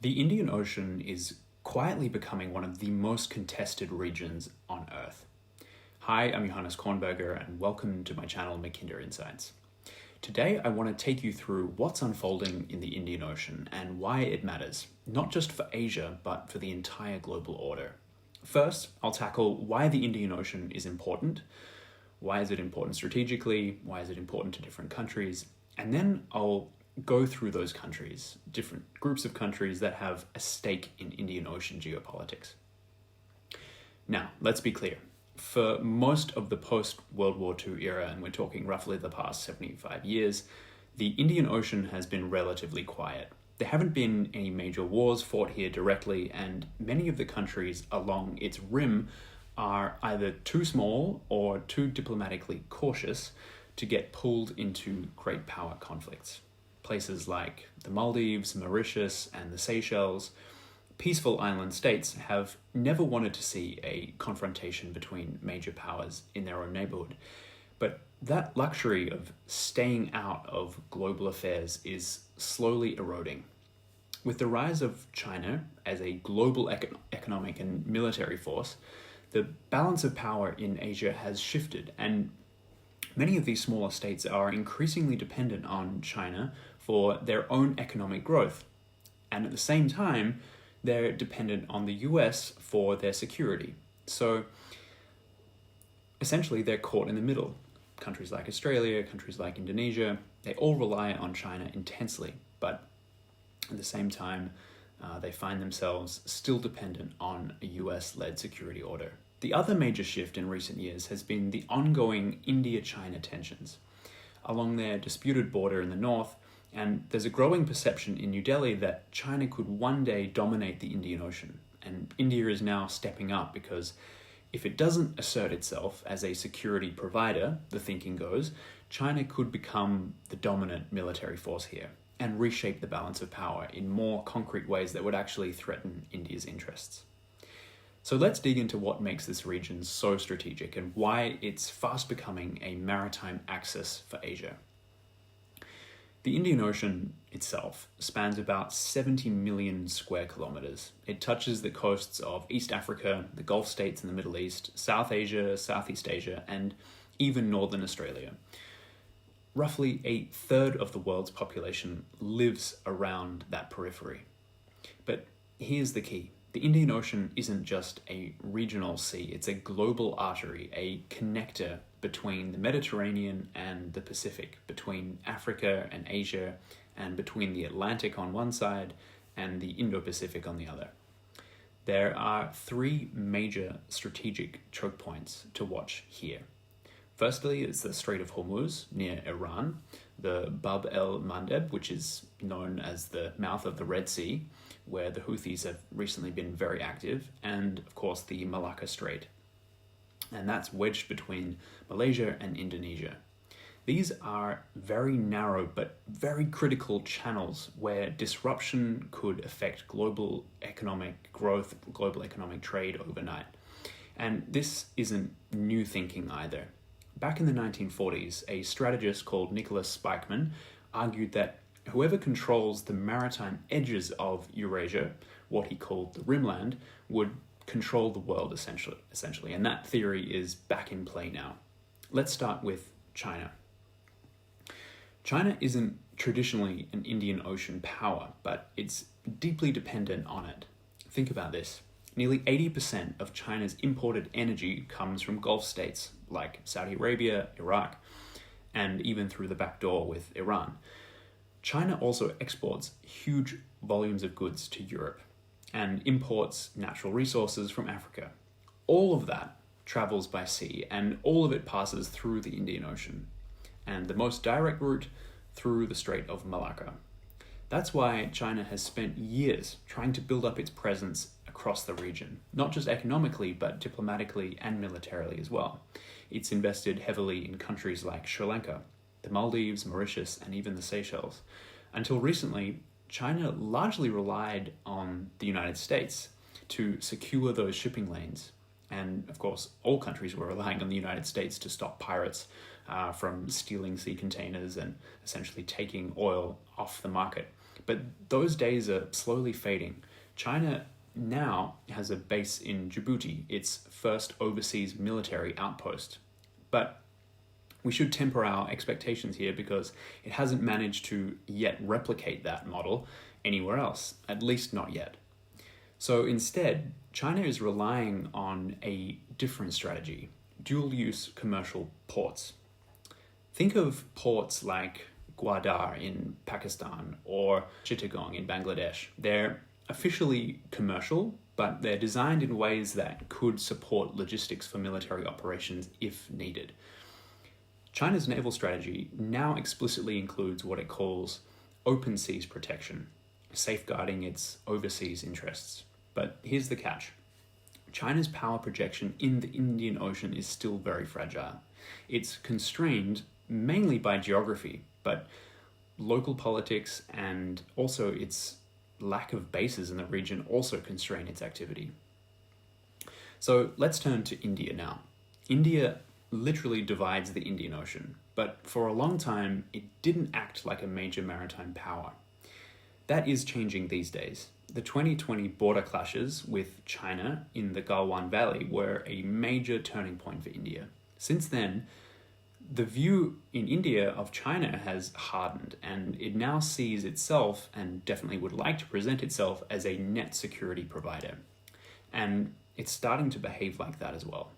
The Indian Ocean is quietly becoming one of the most contested regions on Earth. Hi, I'm Johannes Kornberger, and welcome to my channel Mackinder Insights. Today, I want to take you through what's unfolding in the Indian Ocean and why it matters, not just for Asia, but for the entire global order. First, I'll tackle why the Indian Ocean is important, why is it important strategically, why is it important to different countries, and then I'll go through those countries, different groups of countries that have a stake in Indian Ocean geopolitics. Now, let's be clear. For most of the post-World War II era, and we're talking roughly the past 75 years, the Indian Ocean has been relatively quiet. There haven't been any major wars fought here directly, and many of the countries along its rim are either too small or too diplomatically cautious to get pulled into great power conflicts. Places like the Maldives, Mauritius, and the Seychelles, peaceful island states, have never wanted to see a confrontation between major powers in their own neighborhood. But that luxury of staying out of global affairs is slowly eroding. With the rise of China as a global economic and military force, the balance of power in Asia has shifted, and many of these smaller states are increasingly dependent on China for their own economic growth. And at the same time, they're dependent on the US for their security. So essentially, they're caught in the middle. Countries like Australia, countries like Indonesia, they all rely on China intensely, but at the same time, they find themselves still dependent on a US-led security order. The other major shift in recent years has been the ongoing India-China tensions along their disputed border in the north, and there's a growing perception in New Delhi that China could one day dominate the Indian Ocean. And India is now stepping up because if it doesn't assert itself as a security provider, the thinking goes, China could become the dominant military force here and reshape the balance of power in more concrete ways that would actually threaten India's interests. So let's dig into what makes this region so strategic and why it's fast becoming a maritime axis for Asia. The Indian Ocean itself spans about 70 million square kilometers. It touches the coasts of East Africa, the Gulf states in the Middle East, South Asia, Southeast Asia, and even Northern Australia. Roughly a third of the world's population lives around that periphery. But here's the key. The Indian Ocean isn't just a regional sea, it's a global artery, a connector between the Mediterranean and the Pacific, between Africa and Asia, and between the Atlantic on one side and the Indo-Pacific on the other. There are three major strategic choke points to watch here. Firstly, it's the Strait of Hormuz near Iran, the Bab el-Mandeb, which is known as the mouth of the Red Sea, where the Houthis have recently been very active, and of course the Malacca Strait. And that's wedged between Malaysia and Indonesia. These are very narrow but very critical channels where disruption could affect global economic growth, global economic trade overnight. And this isn't new thinking either. Back in the 1940s, a strategist called Nicholas Spykman argued that whoever controls the maritime edges of Eurasia, what he called the Rimland, would control the world essentially. And that theory is back in play now. Let's start with China. China isn't traditionally an Indian Ocean power, but it's deeply dependent on it. Think about this. Nearly 80% of China's imported energy comes from Gulf states like Saudi Arabia, Iraq, and even through the back door with Iran. China also exports huge volumes of goods to Europe and imports natural resources from Africa. All of that travels by sea, and all of it passes through the Indian Ocean, and the most direct route through the Strait of Malacca. That's why China has spent years trying to build up its presence across the region, not just economically, but diplomatically and militarily as well. It's invested heavily in countries like Sri Lanka, the Maldives, Mauritius, and even the Seychelles. Until recently, China largely relied on the United States to secure those shipping lanes. And of course, all countries were relying on the United States to stop pirates from stealing sea containers and essentially taking oil off the market. But those days are slowly fading. China now has a base in Djibouti, its first overseas military outpost. But we should temper our expectations here because it hasn't managed to yet replicate that model anywhere else, at least not yet. So instead, China is relying on a different strategy, dual-use commercial ports. Think of ports like Gwadar in Pakistan or Chittagong in Bangladesh. They're officially commercial, but they're designed in ways that could support logistics for military operations if needed. China's naval strategy now explicitly includes what it calls open seas protection, safeguarding its overseas interests. But here's the catch. China's power projection in the Indian Ocean is still very fragile. It's constrained mainly by geography, but local politics and also its lack of bases in the region also constrain its activity. So let's turn to India now. India literally divides the Indian Ocean, but for a long time it didn't act like a major maritime power. That is changing these days. The 2020 border clashes with China in the Galwan Valley were a major turning point for India. Since then, the view in India of China has hardened, and it now sees itself, and definitely would like to present itself, as a net security provider. And it's starting to behave like that as well.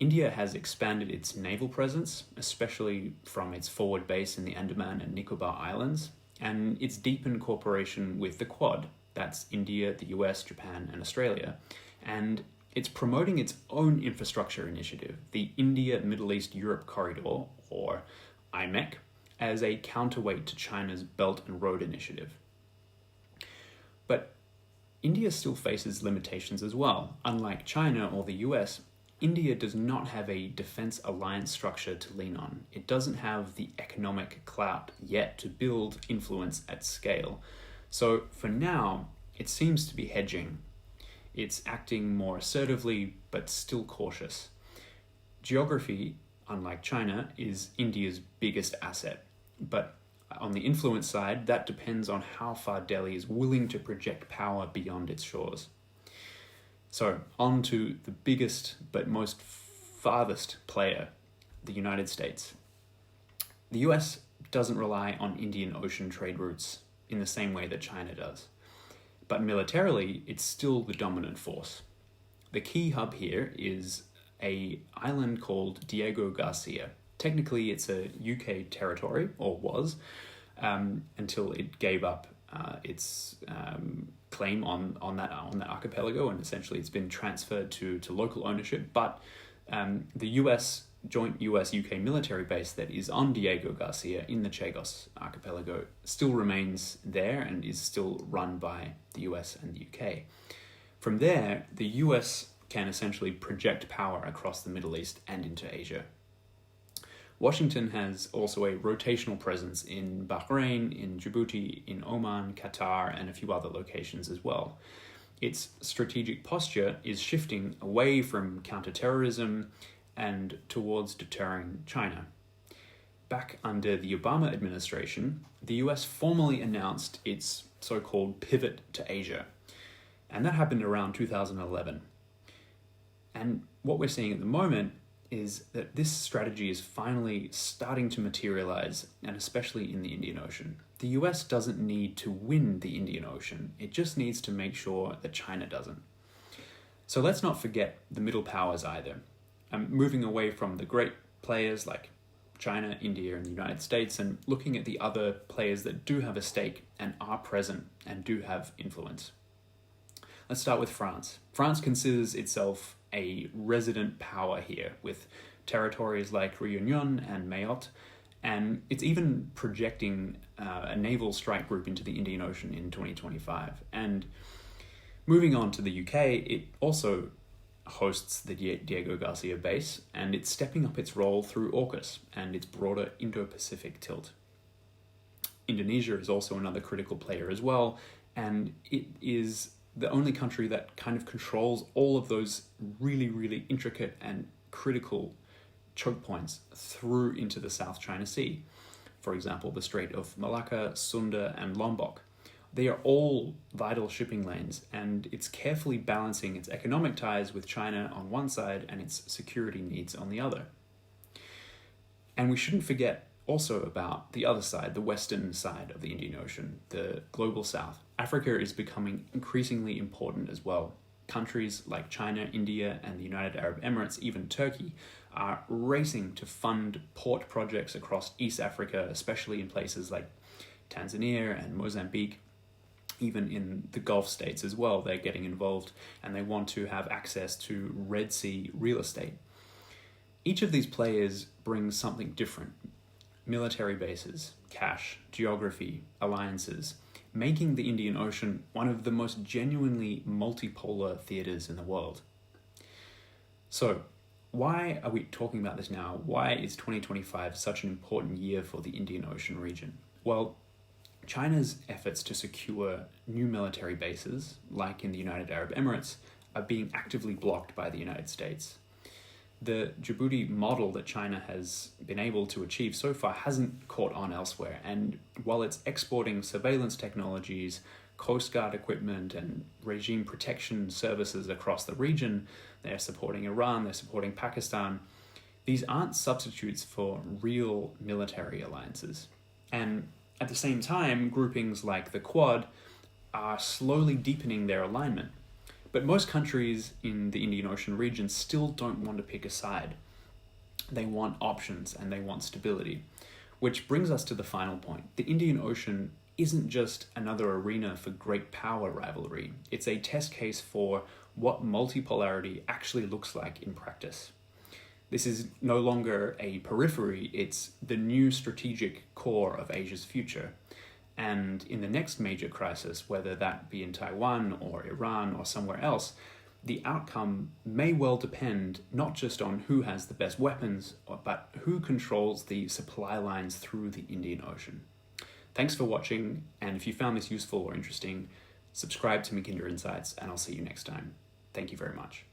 India has expanded its naval presence, especially from its forward base in the Andaman and Nicobar Islands, and its deepened cooperation with the Quad, that's India, the US, Japan, and Australia, and it's promoting its own infrastructure initiative, the India Middle East Europe Corridor, or IMEC, as a counterweight to China's Belt and Road Initiative. But India still faces limitations as well. Unlike China or the US, India does not have a defense alliance structure to lean on. It doesn't have the economic clout yet to build influence at scale. So for now, it seems to be hedging. It's acting more assertively, but still cautious. Geography, unlike China, is India's biggest asset. But on the influence side, that depends on how far Delhi is willing to project power beyond its shores. So, on to the biggest but most farthest player, the United States. The US doesn't rely on Indian Ocean trade routes in the same way that China does. But militarily, it's still the dominant force. The key hub here is an island called Diego Garcia. Technically, it's a UK territory, or was, until it gave up its claim on that archipelago, and essentially it's been transferred to local ownership. But the joint US-UK military base that is on Diego Garcia in the Chagos archipelago still remains there and is still run by the US and the UK. From there, the US can essentially project power across the Middle East and into Asia. Washington has also a rotational presence in Bahrain, in Djibouti, in Oman, Qatar, and a few other locations as well. Its strategic posture is shifting away from counterterrorism and towards deterring China. Back under the Obama administration, the US formally announced its so-called pivot to Asia, and that happened around 2011. And what we're seeing at the moment is that this strategy is finally starting to materialize, and especially in the Indian Ocean. The US doesn't need to win the Indian Ocean, it just needs to make sure that China doesn't. So let's not forget the middle powers either. Moving away from the great players like China, India, and the United States, and looking at the other players that do have a stake and are present and do have influence. Let's start with France. France considers itself a resident power here, with territories like Réunion and Mayotte, and it's even projecting a naval strike group into the Indian Ocean in 2025. And moving on to the UK, it also hosts the Diego Garcia base, and it's stepping up its role through AUKUS and its broader Indo-Pacific tilt. Indonesia is also another critical player as well, and it is the only country that kind of controls all of those really, really intricate and critical choke points through into the South China Sea. for example, the Strait of Malacca, Sunda, and Lombok. They are all vital shipping lanes, and it's carefully balancing its economic ties with China on one side and its security needs on the other. And we shouldn't forget also about the other side, the western side of the Indian Ocean, the global south. Africa is becoming increasingly important as well. Countries like China, India, and the United Arab Emirates, even Turkey, are racing to fund port projects across East Africa, especially in places like Tanzania and Mozambique. Even in the Gulf states as well, they're getting involved, and they want to have access to Red Sea real estate. Each of these players brings something different: military bases, cash, geography, alliances, making the Indian Ocean one of the most genuinely multipolar theaters in the world. So, why are we talking about this now? Why is 2025 such an important year for the Indian Ocean region? Well, China's efforts to secure new military bases, like in the United Arab Emirates, are being actively blocked by the United States. The Djibouti model that China has been able to achieve so far hasn't caught on elsewhere, and while it's exporting surveillance technologies, Coast Guard equipment, and regime protection services across the region, they're supporting Iran, they're supporting Pakistan, these aren't substitutes for real military alliances. And at the same time, groupings like the Quad are slowly deepening their alignment. But most countries in the Indian Ocean region still don't want to pick a side. They want options and they want stability. Which brings us to the final point. The Indian Ocean isn't just another arena for great power rivalry. It's a test case for what multipolarity actually looks like in practice. This is no longer a periphery, it's the new strategic core of Asia's future. And in the next major crisis, whether that be in Taiwan or Iran or somewhere else, the outcome may well depend not just on who has the best weapons, but who controls the supply lines through the Indian Ocean. Thanks for watching, and if you found this useful or interesting, subscribe to Mackinder Insights, and I'll see you next time. Thank you very much.